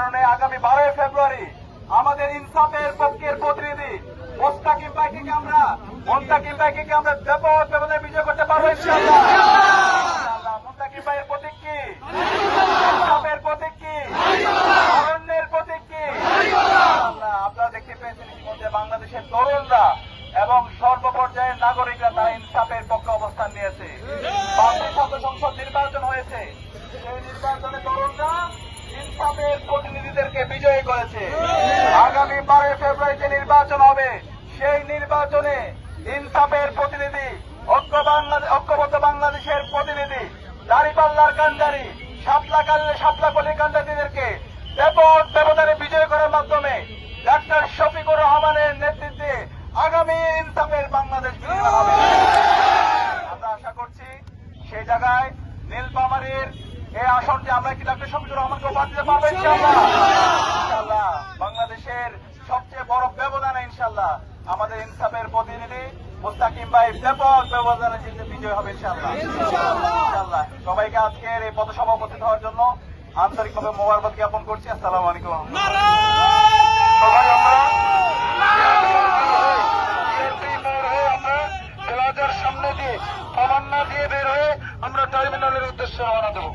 কারণে আগামী 12 ফেব্রুয়ারি আমাদের ইনসাফের পক্ষের প্রতিনিধি মোস্তাকিম ভাইকে আমরা ব্যাপক ব্যবধানে বিজয় করতে পারবো ইনশাআল্লাহ। মোস্তাকিম ভাইয়ের প্রতীক কি? ইনসাফের প্রতীক কি? অরণ্যের প্রতীক কি? আপনারা দেখতে পেয়েছেন ইতিমধ্যে বাংলাদেশের তরুণরা এবং সর্বপর্যায়ের নাগরিকরা তারা ইনসাফের পক্ষে অবস্থান নিয়েছে। বাংলাদেশ ছাত্র সংসদ নির্বাচন হয়েছে, সেই নির্বাচনে তরুণরা ইনসাফের প্রতিনিধিদেরকে বিজয়ী করেছে। আগামী 12 ফেব্রুয়ারি যে নির্বাচন হবে সেই নির্বাচনে ইনসাফের প্রতিনিধি, ঐক্যবদ্ধ বাংলাদেশের প্রতিনিধি, দাঁড়িপাল্লার কান্ডারি, শাপলা কলির কান্ডারিদেরকে ব্যাপক ব্যবধানে বিজয় করার মাধ্যমে ডাক্তার শফিকুর রহমানের নেতৃত্বে আগামী ইনসাফের বাংলাদেশ বিনির্মাণ হবে। আমরা আশা করছি সেই জায়গায় নীলফামারীর এই আসনটি আমরা কি ডাক্তার শফিকুর রহমানকে উপহার দিতে পারবো ইনশাআল্লাহ। ইনশাআল্লাহ বাংলাদেশের সবচেয়ে বড় ব্যবধানে ইনশাআল্লাহ আমাদের ইনসাফের প্রতিনিধি মোস্তাকিম ভাই ব্যাপক ব্যবধানে জিতে বিজয় হবে ইনশাআল্লাহ। ইনশাআল্লাহ সবাইকে আজকের এই পথসভা উপস্থিত হওয়ার জন্য আন্তরিকভাবে মোবারকবাদ জ্ঞাপন করছি। আসসালামু আলাইকুম। সবাই আমরা সামনে দিয়ে তমান্না দিয়ে বের হয়ে আমরা টার্মিনালের উদ্দেশ্যে রওনা দেবো।